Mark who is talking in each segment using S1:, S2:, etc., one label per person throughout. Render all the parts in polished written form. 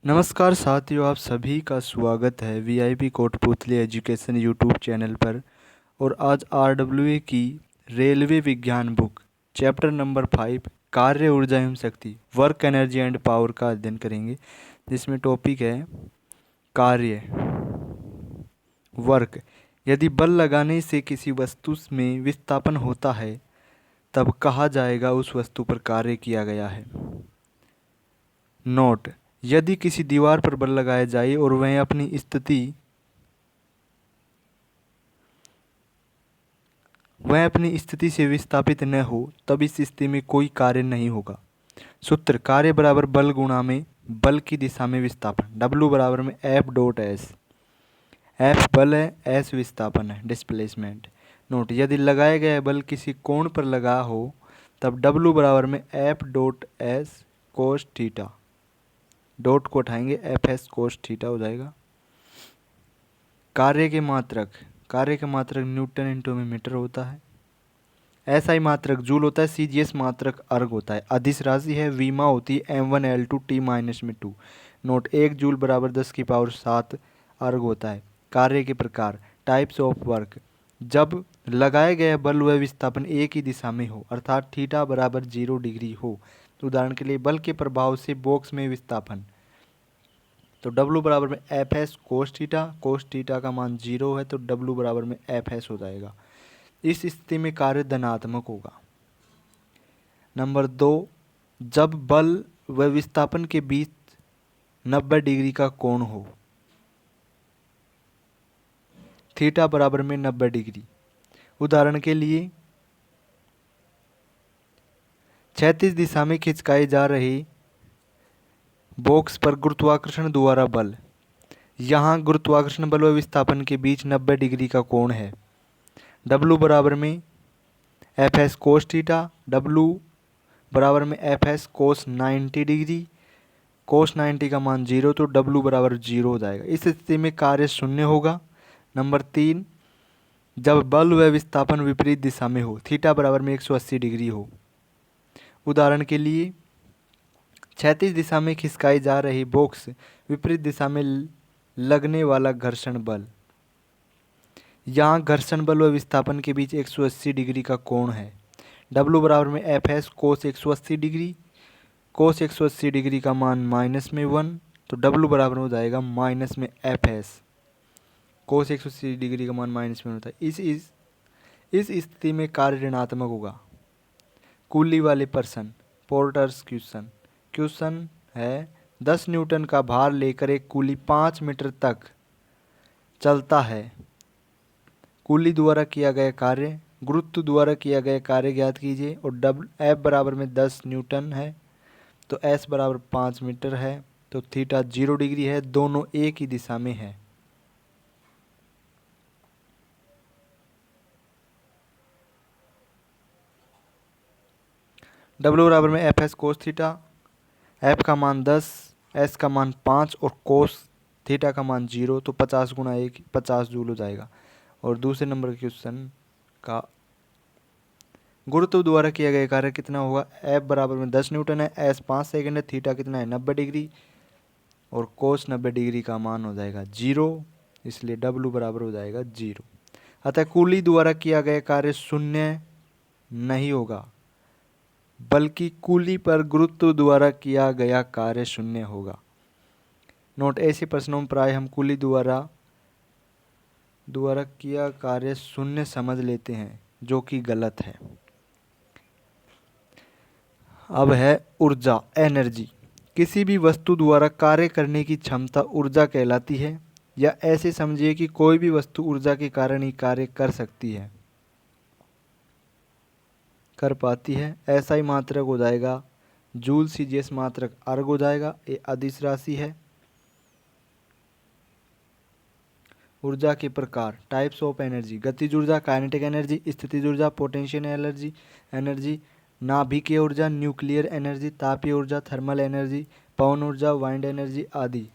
S1: नमस्कार साथियों, आप सभी का स्वागत है VIP Kotputli education YouTube channel पर। और आज आरडब्ल्यूए की रेलवे विज्ञान बुक चैप्टर नंबर 5 कार्य ऊर्जा एवं शक्ति वर्क एनर्जी एंड पावर का अध्ययन करेंगे, जिसमें टॉपिक है कार्य वर्क। यदि बल लगाने से किसी वस्तु में विस्थापन होता है तब कहा जाएगा उस वस्तु पर कार्य किया गया है। नोट: यदि किसी दीवार पर बल लगाया जाए और वह अपनी स्थिति से विस्थापित न हो तब इस स्थिति में कोई कार्य नहीं होगा। सूत्र: कार्य बराबर बल गुणा में बल की दिशा में विस्थापन। W बराबर में F डॉट एस। F बल है, S विस्थापन है, डिस्प्लेसमेंट। नोट: यदि लगाया गया बल किसी कोण पर लगा हो तब W बराबर में F dot S cos theta. Dot को उठाएंगे, एफ एस कोस थीटा हो जाएगा। कार्य के मात्रक न्यूटन इंटू में मीटर होता है। एसआई मात्रक जूल होता है। सीजीएस मात्रक अर्ग होता है। अदिश राशि है। वीमा होती है M1L2 T माइनस में 2। नोट: 1 जूल बराबर 10⁻7 अर्ग होता है। कार्य के प्रकार, टाइप्स ऑफ वर्क: जब लगाया गया बल व विस्थापन एक ही दिशा में हो अर्थात थीटा बराबर 0 डिग्री हो। उदाहरण के लिए बल के प्रभाव से बॉक्स में विस्थापन, तो W बराबर में एफ एस कोस थीटा का मान 0 है तो W बराबर में एफ एस हो जाएगा। इस स्थिति में कार्य धनात्मक होगा। नंबर 2, जब बल व विस्थापन के बीच 90 डिग्री का कोण हो, थीटा बराबर में 90 डिग्री। उदाहरण के लिए क्षैतिज दिशा में खिंचकाए जा रहे बॉक्स पर गुरुत्वाकर्षण द्वारा बल। यहाँ गुरुत्वाकर्षण बल व विस्थापन के बीच 90 डिग्री का कोण है। W बराबर में F S cos theta. W बराबर में एफ एस कोस 90 डिग्री। कोस 90 का मान 0 तो W बराबर 0 हो जाएगा। इस स्थिति में कार्य शून्य होगा। नंबर 3, जब बल व विस्थापन विपरीत दिशा में हो, थीटा बराबर में 180 डिग्री हो। उदाहरण के लिए क्षैतिज दिशा में खिसकाई जा रही बॉक्स विपरीत दिशा में लगने वाला घर्षण बल। यहाँ घर्षण बल व विस्थापन के बीच 180 डिग्री का कोण है। W बराबर में एफ एस कोस 180 डिग्री। कोस 180 डिग्री का मान माइनस में 1 तो W बराबर हो जाएगा माइनस में एफ एस। कोस 180 डिग्री का मान माइनस में होता है। इस स्थिति में कार्य ऋणात्मक होगा। कूली वाले पर्सन, पोर्टर्स क्वेश्चन है 10 न्यूटन का भार लेकर एक कूली 5 मीटर तक चलता है। कूली द्वारा किया गया कार्य, गुरुत्व द्वारा किया गया कार्य ज्ञात कीजिए। और F बराबर में 10 न्यूटन है तो S बराबर 5 मीटर है तो थीटा 0 डिग्री है। दोनों एक ही दिशा में है। W बराबर में F S cos theta. F का मान 10, S का मान 5 और कोस थीटा का मान 0 तो 50 गुणा 1 50 जूल हो जाएगा। और दूसरे नंबर के क्वेश्चन का गुरुत्व द्वारा किया गया कार्य कितना होगा। F बराबर में 10 न्यूटन है, S 5 सेकेंड है, थीटा कितना है 90 डिग्री और कोस 90 डिग्री का मान हो जाएगा 0, इसलिए W बराबर हो जाएगा 0। अतः कूली द्वारा किया गया कार्य शून्य नहीं होगा, बल्कि कूली पर गुरुत्व द्वारा किया गया कार्य शून्य होगा। नोट: ऐसे प्रश्नों में प्राय हम कूली द्वारा किया कार्य शून्य समझ लेते हैं, जो कि गलत है। अब है ऊर्जा, एनर्जी। किसी भी वस्तु द्वारा कार्य करने की क्षमता ऊर्जा कहलाती है। या ऐसे समझिए कि कोई भी वस्तु ऊर्जा के कारण ही कार्य कर पाती है। ऐसा ही मात्रक हो जाएगा जूल। सीजीएस मात्रक अर्ग हो जाएगा। ये अदिश राशि है। ऊर्जा के प्रकार, टाइप्स ऑफ एनर्जी: गतिज ऊर्जा, काइनेटिक एनर्जी, स्थितिज ऊर्जा, पोटेंशियल एनर्जी, नाभिकीय ऊर्जा, न्यूक्लियर एनर्जी, तापीय ऊर्जा, थर्मल एनर्जी, पवन ऊर्जा, वाइंड एनर्जी आदि।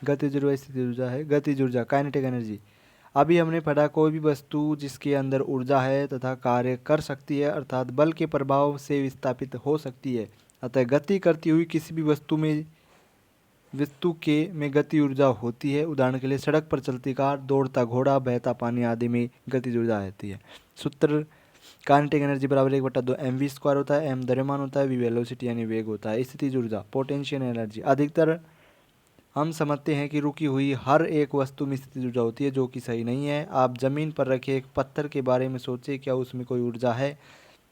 S1: गतिज ऊर्जा, स्थितिज ऊर्जा है। गतिज ऊर्जा, काइनेटिक एनर्जी। अभी हमने पढ़ा कोई भी वस्तु जिसके अंदर ऊर्जा है तथा कार्य कर सकती है अर्थात बल के प्रभाव से विस्थापित हो सकती है। अतः गति करती हुई किसी भी वस्तु में वस्तु के में गति ऊर्जा होती है। उदाहरण के लिए सड़क पर चलती कार, दौड़ता घोड़ा, बहता पानी आदि में गतिज ऊर्जा रहती है। सूत्र काइनेटिक एनर्जी बराबर 1/2 mv² होता है। m द्रव्यमान होता है, v वेलोसिटी यानी वेग होता है। स्थितिज ऊर्जा पोटेंशियल एनर्जी अधिकतर हम समझते हैं कि रुकी हुई हर एक वस्तु में स्थितिज ऊर्जा होती है, जो कि सही नहीं है। आप जमीन पर रखे एक पत्थर के बारे में सोचें, क्या उसमें कोई ऊर्जा है?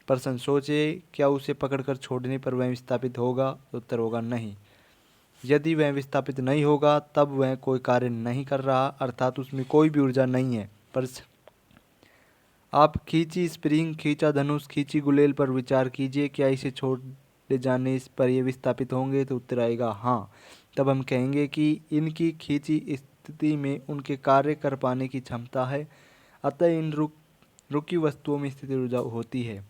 S1: प्रश्न सोचे, क्या उसे पकड़कर छोड़ने पर वह विस्थापित होगा? उत्तर होगा नहीं। यदि वह विस्थापित नहीं होगा तब वह कोई कार्य नहीं कर रहा, अर्थात उसमें कोई भी ऊर्जा नहीं है। पर आप खींची स्प्रिंग, खींचा धनुष, खींची गुलेल पर विचार कीजिए, क्या इसे छोड़े जाने पर ये विस्थापित होंगे? तो उत्तर आएगा हाँ। तब हम कहेंगे कि इनकी खींची स्थिति में उनके कार्य कर पाने की क्षमता है, अतः इन रुकी वस्तुओं में स्थिति ऊर्जा होती है।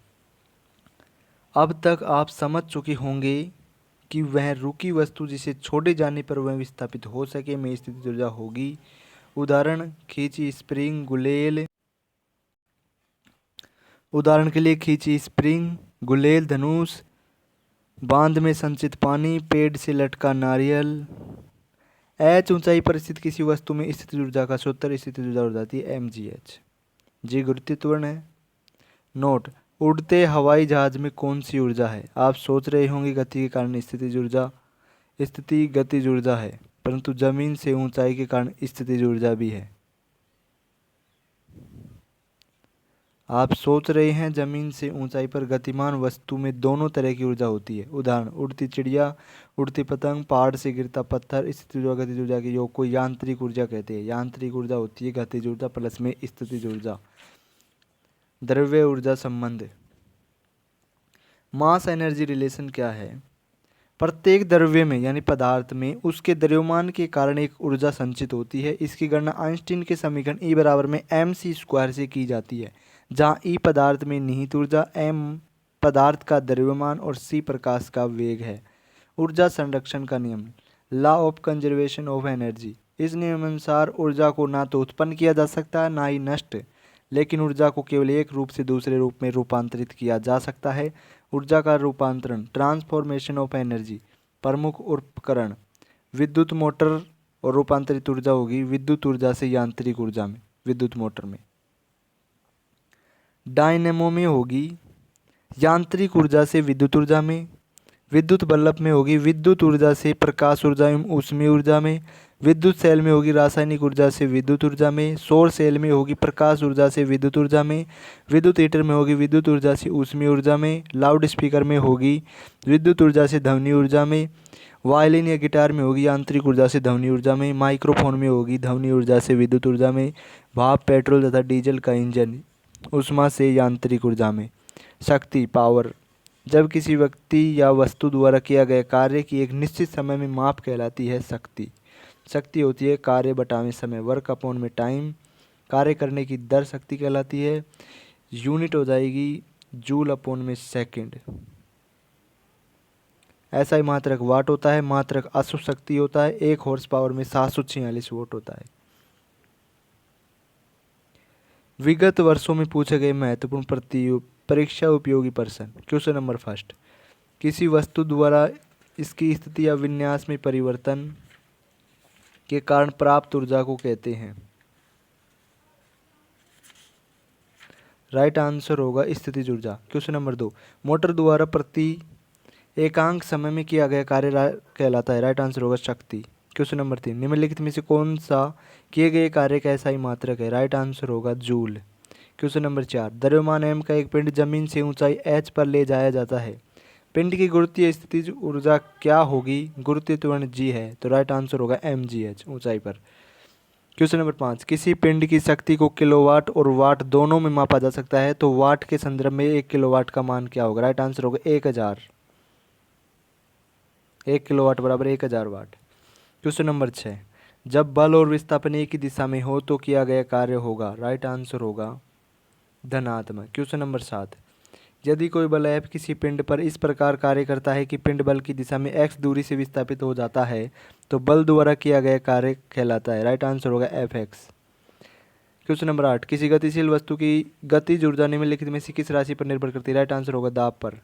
S1: अब तक आप समझ चुके होंगे कि वह रुकी वस्तु जिसे छोड़े जाने पर वह विस्थापित हो सके में स्थिति ऊर्जा होगी। उदाहरण खींची स्प्रिंग, गुलेल, उदाहरण के लिए खींची स्प्रिंग, गुलेल, धनुष, बांध में संचित पानी, पेड़ से लटका नारियल। h ऊंचाई पर स्थित किसी वस्तु में स्थिति ऊर्जा का सूत्र, स्थिति ऊर्जा हो जाती है mgh। जी गुरुत्वाकर्षण है। नोट, उड़ते हवाई जहाज में कौन सी ऊर्जा है? आप सोच रहे होंगे गति के कारण स्थितिज ऊर्जा, स्थिति गतिज ऊर्जा है, परंतु जमीन से ऊंचाई के कारण स्थितिज ऊर्जा भी है। आप सोच रहे हैं जमीन से ऊंचाई पर गतिमान वस्तु में दोनों तरह की ऊर्जा होती है। उदाहरण उड़ती चिड़िया, उड़ती पतंग, पहाड़ से गिरता पत्थर। स्थितिज ऊर्जा गतिज ऊर्जा के योग को यांत्रिक ऊर्जा कहते हैं। यांत्रिक ऊर्जा होती है गतिज ऊर्जा प्लस में स्थितिज ऊर्जा। द्रव्य ऊर्जा संबंध, मास एनर्जी रिलेशन क्या है? प्रत्येक द्रव्य में यानी पदार्थ में उसके द्रव्यमान के कारण एक ऊर्जा संचित होती है। इसकी गणना आइंस्टीन के समीकरण E बराबर में mc² से की जाती है, जहाँ E पदार्थ में निहित ऊर्जा, m पदार्थ का द्रव्यमान और c प्रकाश का वेग है। ऊर्जा संरक्षण का नियम, law of conservation of energy. इस नियमानुसार ऊर्जा को ना तो उत्पन्न किया जा सकता है ना ही नष्ट, लेकिन ऊर्जा को केवल एक रूप से दूसरे रूप में रूपांतरित किया जा सकता है। ऊर्जा का रूपांतरण, ट्रांसफॉर्मेशन ऑफ एनर्जी। प्रमुख उपकरण विद्युत मोटर, और रूपांतरित ऊर्जा होगी विद्युत ऊर्जा से यांत्रिक ऊर्जा में, विद्युत मोटर में। डायनेमो में होगी यांत्रिक ऊर्जा से विद्युत ऊर्जा में। विद्युत बल्ब में होगी विद्युत ऊर्जा से प्रकाश ऊर्जा एवं ऊष्मीय ऊर्जा में। विद्युत सेल में होगी रासायनिक ऊर्जा से विद्युत ऊर्जा में। सौर सेल में होगी प्रकाश ऊर्जा से विद्युत ऊर्जा में। विद्युत हीटर में होगी विद्युत ऊर्जा से ऊष्मीय ऊर्जा में। लाउड स्पीकर में होगी विद्युत ऊर्जा से ध्वनि ऊर्जा में। वायलिन या गिटार में होगी यांत्रिक ऊर्जा से ध्वनि ऊर्जा में। माइक्रोफोन में होगी ध्वनि ऊर्जा से विद्युत ऊर्जा में। भाप, पेट्रोल तथा डीजल का इंजन ऊष्मा से यांत्रिक ऊर्जा में। शक्ति, पावर, जब किसी व्यक्ति या वस्तु द्वारा किया गया कार्य की एक निश्चित समय में माप कहलाती है शक्ति। शक्ति होती है कार्य बटावें समय, वर्क अपॉन में टाइम। कार्य करने की दर शक्ति कहलाती है। यूनिट हो जाएगी जूल अपॉन में सेकंड। ऐसा ही मात्रक वाट होता है। मात्रक अश्व शक्ति होता है। 1 हॉर्स पावर में 746 वोट होता है। विगत वर्षों में पूछे गए महत्वपूर्ण परीक्षा उपयोगी प्रश्न। क्वेश्चन नंबर 1, किसी वस्तु द्वारा इसकी स्थिति या विन्यास में परिवर्तन के कारण प्राप्त ऊर्जा को कहते हैं? राइट आंसर होगा स्थितिज ऊर्जा। क्वेश्चन नंबर 2, मोटर द्वारा प्रति एकांक समय में किया गया कार्य कहलाता है? राइट आंसर होगा शक्ति। क्वेश्चन नंबर 3, निम्नलिखित में से कौन सा किए गए कार्य का ऐसा ही मात्रक है? राइट आंसर होगा जूल। क्वेश्चन नंबर 4, द्रव्यमान m का एक पिंड जमीन से ऊंचाई h पर ले जाया जाता है। पिंड की गुरुत्वीय स्थितिज ऊर्जा क्या होगी? गुरुत्वीय त्वरण g है, तो राइट आंसर होगा mgh ऊंचाई पर। क्वेश्चन नंबर 5, किसी पिंड की शक्ति को किलोवाट और वाट दोनों में मापा जा सकता है, तो वाट के संदर्भ में 1 किलोवाट का मान क्या होगा? राइट आंसर होगा 1000। 1 किलोवाट बराबर 1000 वाट। क्वेश्चन नंबर 6, जब बल और विस्थापन एक ही दिशा में हो तो किया गया कार्य होगा? राइट आंसर होगा धनात्मक। क्वेश्चन नंबर 7, यदि कोई बल F किसी पिंड पर इस प्रकार कार्य करता है कि पिंड बल की दिशा में x दूरी से विस्थापित हो जाता है, तो बल द्वारा किया गया कार्य कहलाता है? राइट आंसर होगा Fx। क्वेश्चन नंबर 8, किसी गतिशील वस्तु की गतिज ऊर्जा निम्नलिखित में से किस राशि पर निर्भर करती है? राइट आंसर होगा दाब पर।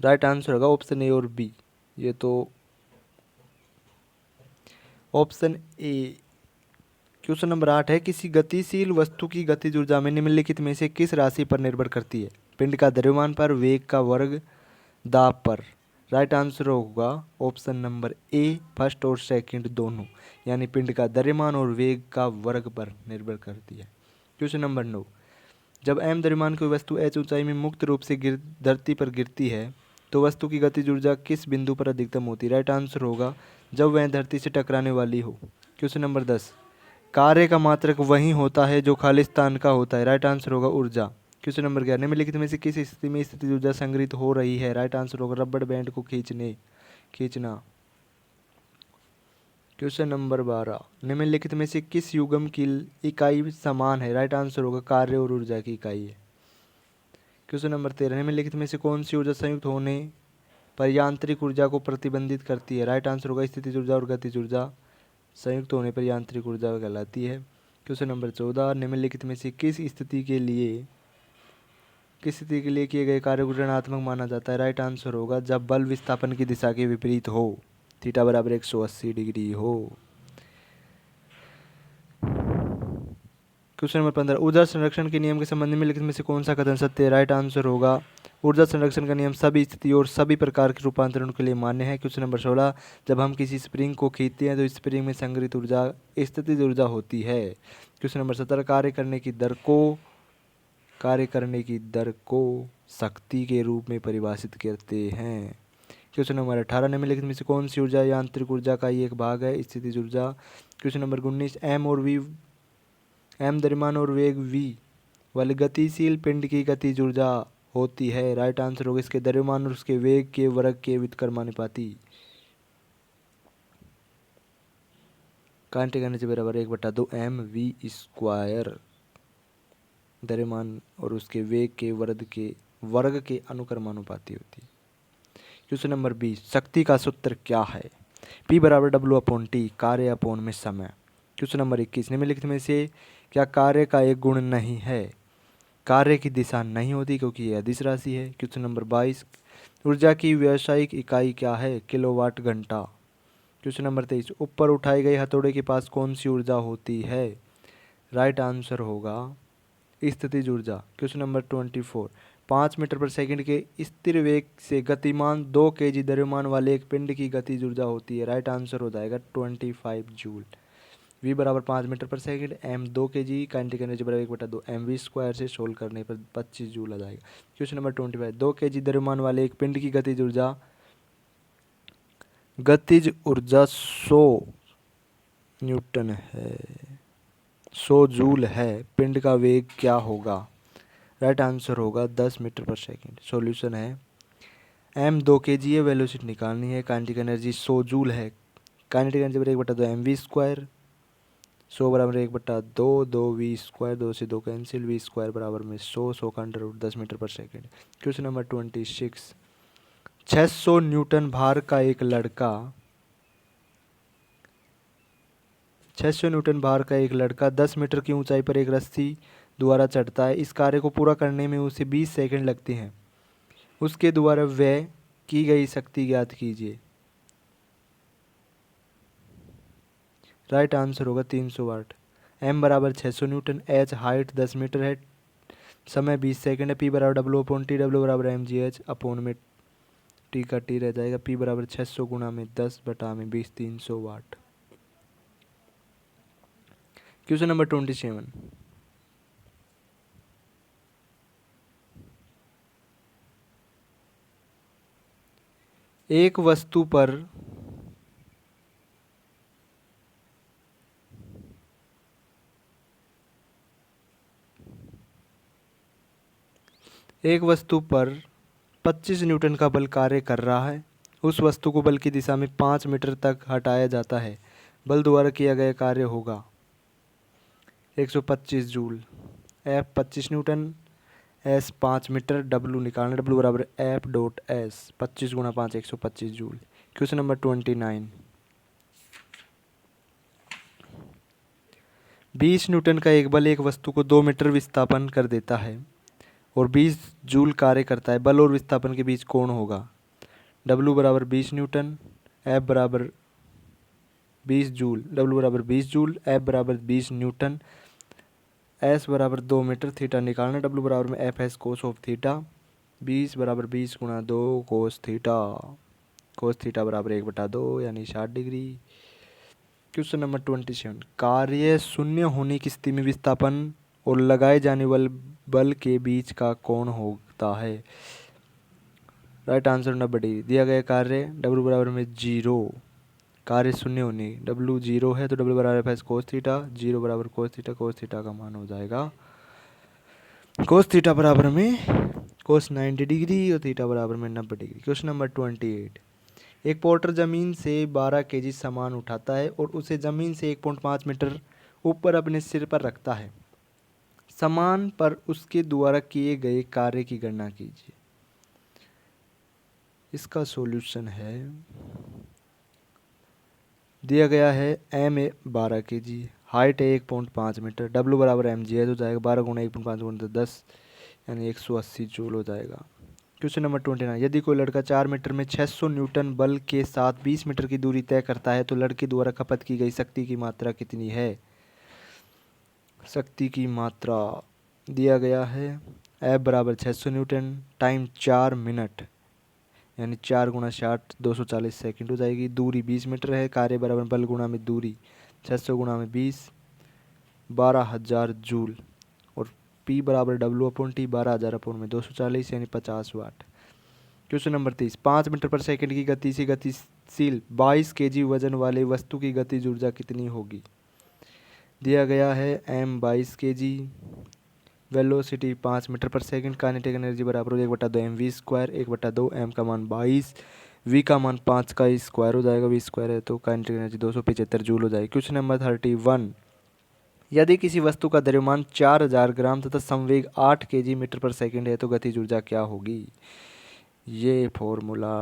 S1: राइट आंसर होगा ऑप्शन ए और बी। ये तो ऑप्शन ए। क्वेश्चन नंबर 8 है, किसी गतिशील वस्तु की गतिज ऊर्जा में निम्नलिखित में से किस राशि पर निर्भर करती है? पिंड का द्रव्यमान पर, वेग का वर्ग, दाब पर। राइट आंसर होगा ऑप्शन नंबर ए, फर्स्ट और सेकंड दोनों, यानी पिंड का द्रव्यमान और वेग का वर्ग पर निर्भर करती है। क्वेश्चन नंबर 9, जब m द्रव्यमान की वस्तु h ऊंचाई में मुक्त रूप से धरती पर गिरती है तो वस्तु की गतिज ऊर्जा किस बिंदु पर अधिकतम होती है? राइट आंसर होगा जब वह धरती से टकराने वाली हो। क्वेश्चन नंबर 10, कार्य का मात्रक वही होता है जो खाली स्थान का होता है। राइट आंसर होगा ऊर्जा। क्वेश्चन नंबर 11, निम्नलिखित में से किस स्थिति में स्थितिज ऊर्जा संग्रहित हो रही है? राइट आंसर होगा रबड़ बैंड को खींचना। क्वेश्चन नंबर 12, निम्नलिखित में से किस युग्म की इकाई समान है? राइट आंसर होगा कार्य और ऊर्जा की इकाई है। क्वेश्चन नंबर 13, निम्नलिखित में से कौन सी ऊर्जा संयुक्त होने पर यांत्रिक ऊर्जा को प्रतिबंधित करती है? राइट आंसर होगा स्थितिज ऊर्जा और गतिज ऊर्जा संयुक्त होने पर यांत्रिक ऊर्जा कहलाती है। क्वेश्चन नंबर 14, निम्नलिखित में से किस स्थिति के लिए किए गए कार्य को ऋणात्मक माना जाता है? राइट आंसर होगा जब बल विस्थापन की दिशा के विपरीत हो, थीटा बराबर 180 डिग्री हो। क्वेश्चन नंबर 15, ऊर्जा संरक्षण के नियम के संबंध में निम्नलिखित में से कौन सा कथन सत्य है? राइट आंसर होगा ऊर्जा संरक्षण का नियम सभी स्थिति और सभी प्रकार के रूपांतरण के लिए मान्य है। क्वेश्चन नंबर 16, जब हम किसी स्प्रिंग को खींचते हैं तो स्प्रिंग में संग्रहित ऊर्जा स्थितिज ऊर्जा होती है। क्वेश्चन नंबर 17, कार्य करने की दर को शक्ति के रूप में परिभाषित करते हैं। क्वेश्चन नंबर 18, निम्नलिखित में से कौन सी ऊर्जा यांत्रिक ऊर्जा का ही एक भाग है? स्थितिज ऊर्जा। क्वेश्चन नंबर 19, एम द्रव्यमान और वेग v वाले गतिशील पिंड की गतिज ऊर्जा होती है। राइट आंसर होगा इसके द्रव्यमान और उसके वेग के वर्ग के व्युत्क्रमानुपाती। कांटे करने से बराबर 1/2 mv²। द्रव्यमान और उसके वेग के वर्ग के अनुक्रमानुपाती होती है। क्वेश्चन नंबर 20, शक्ति का सूत्र क्या है? P बराबर W/T, कार्य अपॉन में समय। क्वेश्चन नंबर 21, निम्नलिखित में से क्या कार्य का एक गुण नहीं है? कार्य की दिशा नहीं होती क्योंकि यह अदिश राशि है। क्वेश्चन नंबर 22, ऊर्जा की व्यावसायिक इकाई क्या है? किलोवाट घंटा। क्वेश्चन नंबर 23, ऊपर उठाए गए हथौड़े के पास कौन सी ऊर्जा होती है? राइट आंसर होगा स्थितिज ऊर्जा। क्वेश्चन नंबर 24, 5 मीटर पर सेकंड के स्थिर वेग से गतिमान 2 kg द्रव्यमान वाले एक पिंड की गतिज ऊर्जा होती है। राइट आंसर हो जाएगा 25 जूल। v बराबर 5 मीटर पर second, m 2 kg, kinetic energy बराबर 1/2 mv² से सोल्व करने पर 25 जूल आ जाएगा। क्वेश्चन नंबर 25, 2 kg द्रव्यमान वाले एक पिंड की गतिज ऊर्जा 100 न्यूटन है, 100 जूल है। पिंड का वेग क्या होगा? राइट आंसर होगा 10 मीटर पर सेकंड। सॉल्यूशन है m 2 kg है, वेलोसिटी निकालनी है, काइनेटिक एनर्जी 100 जूल है, काइनेटिक एनर्जी बराबर 1/2 mv², 100 बराबर 1/2, 2v², 2 से 2 कैंसिल, v² बराबर में 100 का अंडर रूट 10 मीटर पर सेकंड। क्वेश्चन नंबर 26, 600 न्यूटन भार का एक लड़का 10 मीटर की ऊंचाई पर एक रस्सी द्वारा चढ़ता है। इस कार्य को पूरा करने में उसे 20 सेकंड लगते हैं। उसके द्वारा व्यय की गई शक्ति ज्ञात कीजिए। राइट आंसर होगा 300 वाट। m बराबर 600 न्यूटन, h हाइट 10 मीटर है, समय 20 सेकंड है, p बराबर W/T, W बराबर mgh अपॉन में t का t रह जाएगा, p बराबर 600 गुणा में 10/20, 300 वाट। क्वेश्चन नंबर 27, एक वस्तु पर 25 न्यूटन का बल कार्य कर रहा है। उस वस्तु को बल की दिशा में 5 मीटर तक हटाया जाता है। बल द्वारा किया गया कार्य होगा 125 joule. F 25 newton, S 5 metre, W निकालना, W बराबर F.S, 25 गुणा 5 125 जूल। क्वेश्चन नंबर 29, 20 न्यूटन का एक बल एक वस्तु को 2 मीटर विस्थापन कर देता है और 20 जूल कार्य करता है। बल और विस्थापन के बीच कोण होगा W बराबर 20 न्यूटन, F बराबर 20 जूल, W बराबर 20 जूल, F बराबर 20 न्यूटन, S बराबर 2 मीटर, थीटा निकालना, W बराबर में F S cos of theta, 20 बराबर 20 गुणा 2 कोस थीटा, कोस थीटा बराबर 1/2 यानी 60 डिग्री। क्वेश्चन नंबर 27, कार्य शून्य होने की स्थिति में विस्थापन और लगाए जाने वाले बल के बीच का कोण होता है। Right answer 90 degree. दिया गया कार्य W बराबर में 0, कार्य शून्य होने, W 0 है तो W बराबर है कोस थीटा, 0 बराबर कोस थीटा, कोस थीटा का मान हो जाएगा कोस थीटा बराबर में कोस 90 डिग्री और थीटा बराबर में 90 डिग्री। क्वेश्चन नंबर 28, एक पोर्टर जमीन से 12 केजी सामान उठाता है और उसे जमीन से 1.5 मीटर ऊपर अपने सिर पर रखता है। सामान पर उसके द्वारा किए गए कार्य की गणना कीजिए। इसका सॉल्यूशन है, दिया गया है एम ए 12 केजी, हाइट है 1.5 मीटर, W बराबर एम जी है तो जाएगा 12 गुणा 1.5 गुणा 10 यानी 180 जूल हो जाएगा। क्वेश्चन नंबर 29, यदि कोई लड़का 4 मीटर में 600 न्यूटन बल के साथ 20 मीटर की दूरी तय करता है तो लड़के द्वारा खपत की गई शक्ति की मात्रा कितनी है। शक्ति की मात्रा दिया गया है F बराबर 600 न्यूटन टाइम 4 मिनट यानी 4 गुणा 60 240 सेकंड हो जाएगी। दूरी 20 मीटर है, कार्य बराबर बल गुणा में दूरी 600 गुणा में 20 12,000 जूल और P बराबर W/T 12,000 अपॉन में 240 यानी 50 वाट। क्वेश्चन नंबर 30, 5 मीटर पर सेकंड की गति से गतिशील 22 केजी वजन वाले वस्तु की गतिज ऊर्जा कितनी होगी। दिया गया है M 22 केजी, वेलोसिटी 5 मीटर पर सेकंड, काइनेटिक एनर्जी बराबर 1/2 mv स्क्वायर, 1/2 m का मान 22, v का मान 5 का स्क्वायर हो जाएगा, v स्क्वायर है तो काइनेटिक एनर्जी 275 जूल हो जाएगी। क्वेश्चन नंबर 31, यदि किसी वस्तु का द्रव्यमान 4000 ग्राम तथा संवेग 8 केजी मीटर पर सेकंड है तो गतिज ऊर्जा क्या होगी। ये फॉर्मूला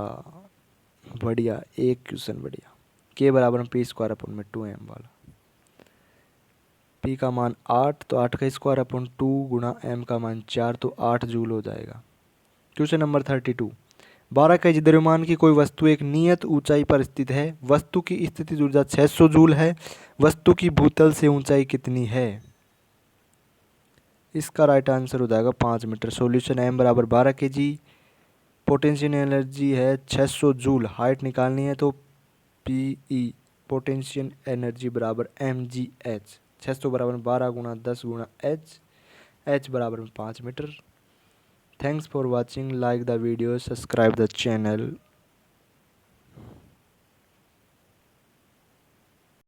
S1: बढ़िया, एक क्वेश्चन बढ़िया, k बराबर p स्क्वायर अपॉन में 2m वाला, P का मान 8 तो 8 का स्क्वायर अपॉन 2 गुणा m का मान 4 तो 8 जूल हो जाएगा। क्वेश्चन नंबर 32, 12 केजी द्रव्यमान की कोई वस्तु एक नियत ऊंचाई पर स्थित है, वस्तु की स्थितिज ऊर्जा 600 जूल है, वस्तु की भूतल से ऊंचाई कितनी है। इसका राइट आंसर हो जाएगा 5 मीटर। सॉल्यूशन m बराबर 12 केजी, पोटेंशियल एनर्जी है 600 जूल, हाइट निकालनी है तो PE पोटेंशियल एनर्जी बराबर mgh, 600 बराबर 12 गुणा 10 गुणा h बराबर में 5 metre. Thanks for watching, like the video, subscribe the channel.